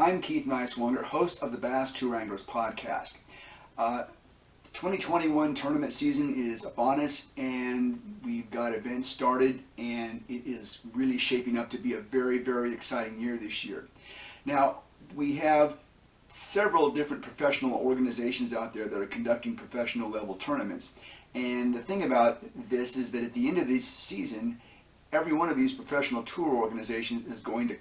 I'm Keith Nicewanger, host of the Bass Tour Anglers Podcast. The 2021 tournament season is upon us, and we've got events started, and it is really shaping up to be a very, very exciting year this year. Now, we have several different professional organizations out there that are conducting professional level tournaments. And the thing about this is that at the end of this season, every one of these professional tour organizations is going to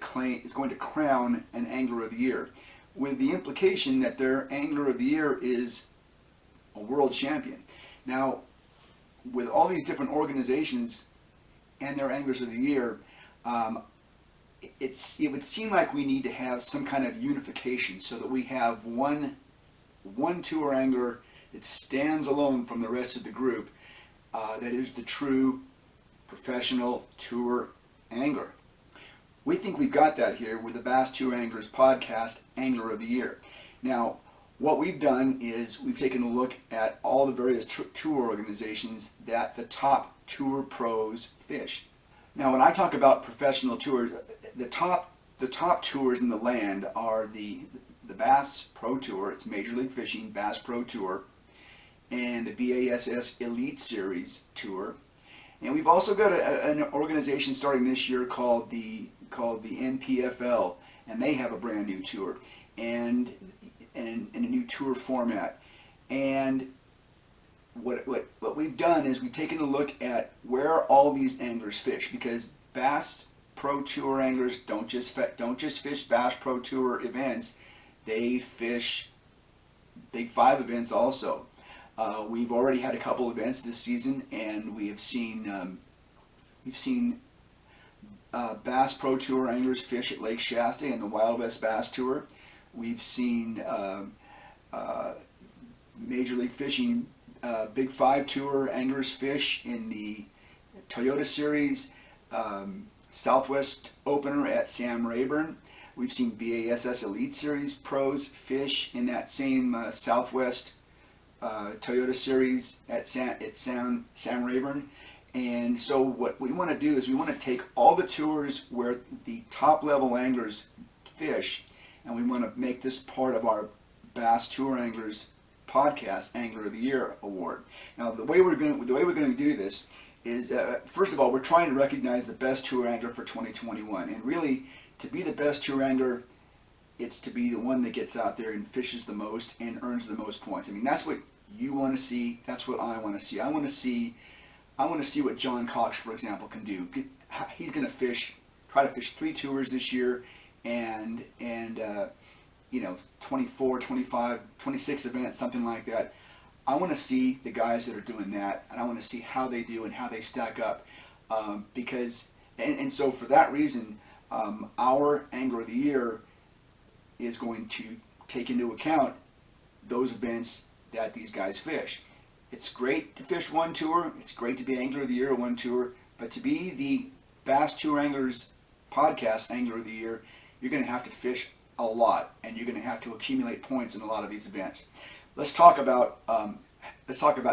crown an Angler of the Year, with the implication that their Angler of the Year is a world champion. Now, with all these different organizations and their Anglers of the Year, it would seem like we need to have some kind of unification so that we have one tour angler that stands alone from the rest of the group, that is the true professional tour angler. We think we've got that here with the Bass Tour Anglers Podcast Angler of the Year. Now, what we've done is we've taken a look at all the various tour organizations that the top tour pros fish. Now, when I talk about professional tours, the top tours in the land are the Bass Pro Tour, it's Major League Fishing Bass Pro Tour, and the BASS Elite Series Tour. And we've also got an organization starting this year called the NPFL, and they have a brand new tour and a new tour format. And what we've done is we've taken a look at where all these anglers fish, because Bass Pro Tour anglers don't just fish Bass Pro Tour events; they fish Big Five events also. We've already had a couple events this season, and we've seen Bass Pro Tour anglers fish at Lake Shasta in the Wild West Bass Tour. We've seen Major League Fishing Big Five Tour anglers fish in the Toyota Series Southwest Opener at Sam Rayburn. We've seen BASS Elite Series pros fish in that same Southwest Toyota Series at Sam Rayburn. And so what we want to do is we want to take all the tours where the top level anglers fish, and we want to make this part of our Bass Tour Anglers Podcast Angler of the Year award. Now, the way we're going to do this is, first of all, we're trying to recognize the best tour angler for 2021. And really, to be the best tour angler, it's to be the one that gets out there and fishes the most and earns the most points. I mean, that's what you want to see. That's what I want to see. I want to see what John Cox, for example, can do. He's going to try to fish 3 tours this year, and 24, 25, 26 events, something like that. I want to see the guys that are doing that, and I want to see how they do and how they stack up, so for that reason, our Angler of the Year is going to take into account those events that these guys fish. It's great to fish one tour, it's great to be Angler of the Year one tour, but to be the Bass Tour Anglers Podcast Angler of the Year, you're going to have to fish a lot, and you're going to have to accumulate points in a lot of these events. Let's talk about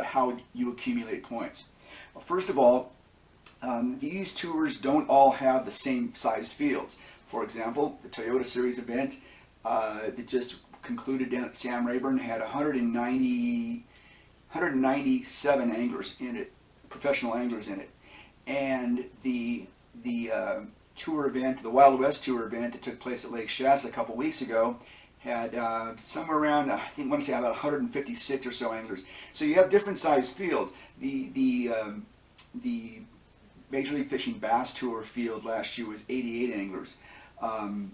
how you accumulate points. Well, first of all, these tours don't all have the same size fields. For example, the Toyota Series event that just concluded down at Sam Rayburn had 197 anglers in it, professional anglers in it, and the tour event, the Wild West Tour event that took place at Lake Shasta a couple weeks ago, had somewhere around, I want to say about 156 or so anglers. So you have different size fields. The Major League Fishing Bass Tour field last year was 88 anglers, and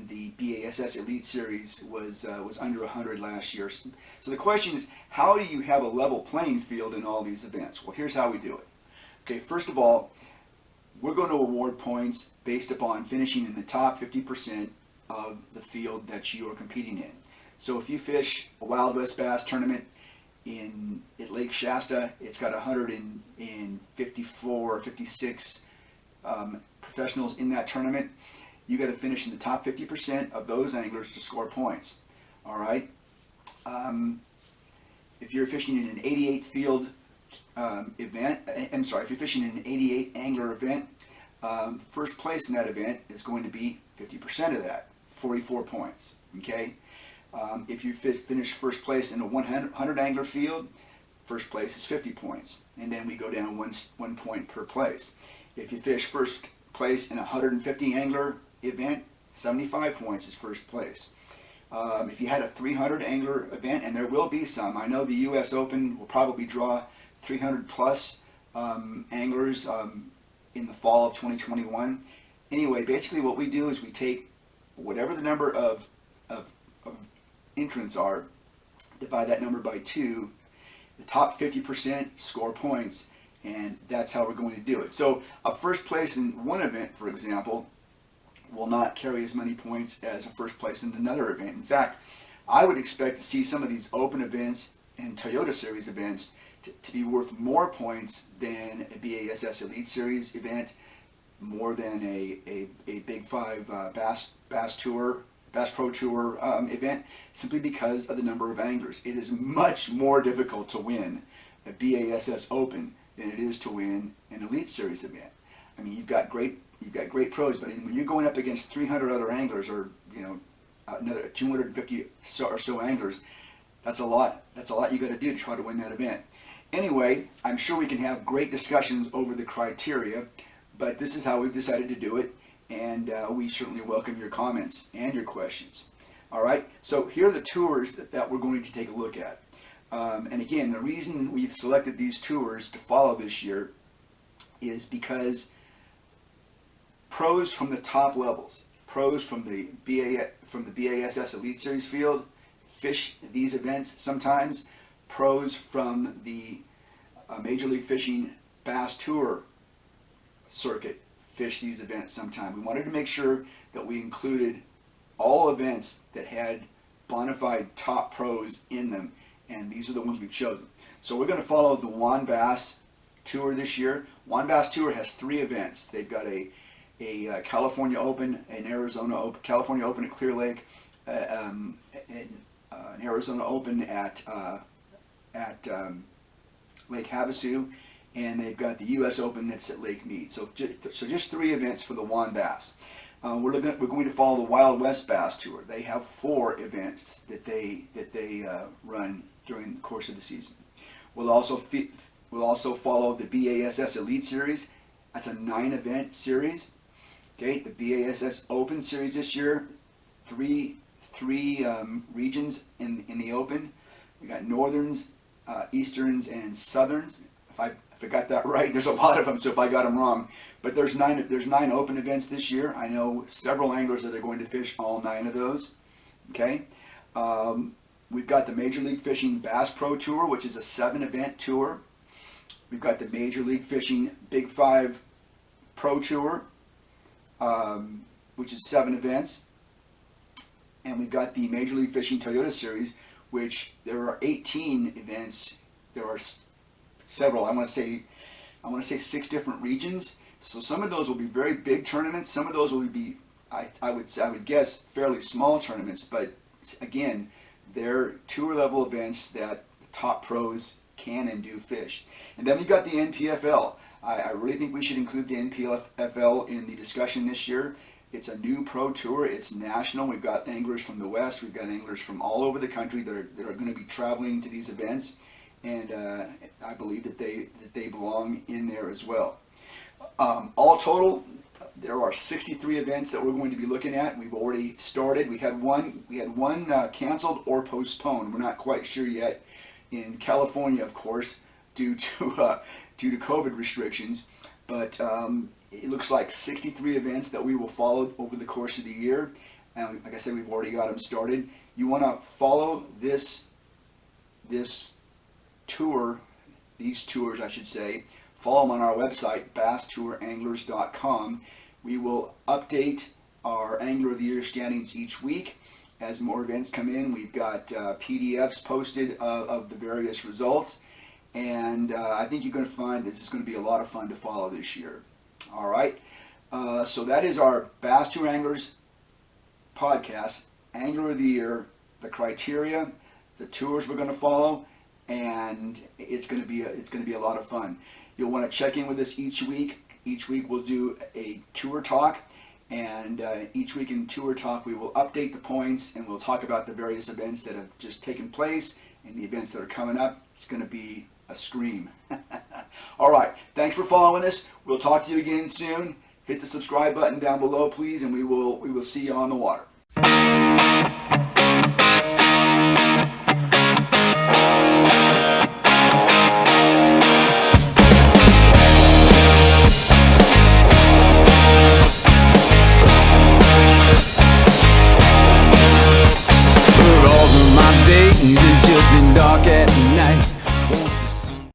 the BASS Elite Series was under 100 last year. So the question is, how do you have a level playing field in all these events? Well, here's how we do it. Okay, first of all, we're going to award points based upon finishing in the top 50% of the field that you are competing in. So if you fish a Wild West Bass tournament at Lake Shasta, it's got 154 or 56 professionals in that tournament. You got to finish in the top 50% of those anglers to score points. All right. If you're fishing in an 88 field event, if you're fishing in an 88 angler event, first place in that event is going to be 50% of that. 44 points. Okay, if you finish first place in a 100 angler field, first place is 50 points, and then we go down one point per place. If you fish first place in a 150 angler event, 75 points is first place. If you had a 300 angler event, and there will be some, I know the U.S. Open will probably draw 300 plus anglers in the fall of 2021. Anyway, basically what we do is we take whatever the number of entrants are, divide that number by 2, the top 50% score points, and that's how we're going to do it. So a first place in one event, for example, will not carry as many points as a first place in another event. In fact, I would expect to see some of these open events and Toyota Series events to be worth more points than a BASS Elite Series event, more than a Big Five Bass Pro Tour event, simply because of the number of anglers. It is much more difficult to win a BASS Open than it is to win an Elite Series event. I mean, you've got great pros, but when you're going up against 300 other anglers, or another 250 or so anglers, that's a lot you got to do to try to win that event. Anyway, I'm sure we can have great discussions over the criteria, but this is how we've decided to do it, and we certainly welcome your comments and your questions. All right, so here are the tours that we're going to take a look at. And again, the reason we've selected these tours to follow this year is because pros from the top levels, pros from the BASS Elite Series field fish these events sometimes. Pros from the Major League Fishing Bass Tour circuit fish these events sometime. We wanted to make sure that we included all events that had bona fide top pros in them, and these are the ones we've chosen. So we're going to follow the WAN Bass Tour this year. WAN Bass Tour has 3 events. They've got a California Open, an Arizona Open, California Open at Clear Lake, an Arizona Open at Lake Havasu, and they've got the U.S. Open that's at Lake Mead. So just 3 events for the WAN Bass. We're going to follow the Wild West Bass Tour. They have 4 events that they run during the course of the season. We'll also follow the BASS Elite Series. That's a 9-event series. Okay, the BASS Open Series this year, three regions in the Open. We got Northerns, Easterns, and Southerns. If I got that right, there's a lot of them, so if I got them wrong. But there's 9 open events this year. I know several anglers that are going to fish all 9 of those. Okay, we've got the Major League Fishing Bass Pro Tour, which is a 7-event tour. We've got the Major League Fishing Big Five Pro Tour, which is 7 events. And we've got the Major League Fishing Toyota Series, which there are 18 events. There are several. I want to say 6 different regions. So some of those will be very big tournaments. Some of those will be, I would guess, fairly small tournaments. But again, they're tour level events that the top pros can and do fish. And then we've got the NPFL. I really think we should include the NPFL in the discussion this year. It's a new pro tour. It's national. We've got anglers from the West. We've got anglers from all over the country that are going to be traveling to these events, and I believe that they belong in there as well. All total, there are 63 events that we're going to be looking at. We've already started. We had one canceled or postponed. We're not quite sure yet. In California, of course, due to COVID restrictions, but it looks like 63 events that we will follow over the course of the year. And like I said, we've already got them started. You want to follow this tour, these tours, I should say. Follow them on our website, BassTourAnglers.com. We will update our Angler of the Year standings each week. As more events come in, we've got PDFs posted of the various results. And I think you're going to find this is going to be a lot of fun to follow this year. All right. So that is our Bass Tour Anglers podcast, Angler of the Year, the criteria, the tours we're going to follow, and it's going to be a lot of fun. You'll want to check in with us each week. Each week we'll do a tour talk, And each week in Tour Talk, we will update the points and we'll talk about the various events that have just taken place and the events that are coming up. It's going to be a scream. All right. Thanks for following us. We'll talk to you again soon. Hit the subscribe button down below, please, and we will see you on the water.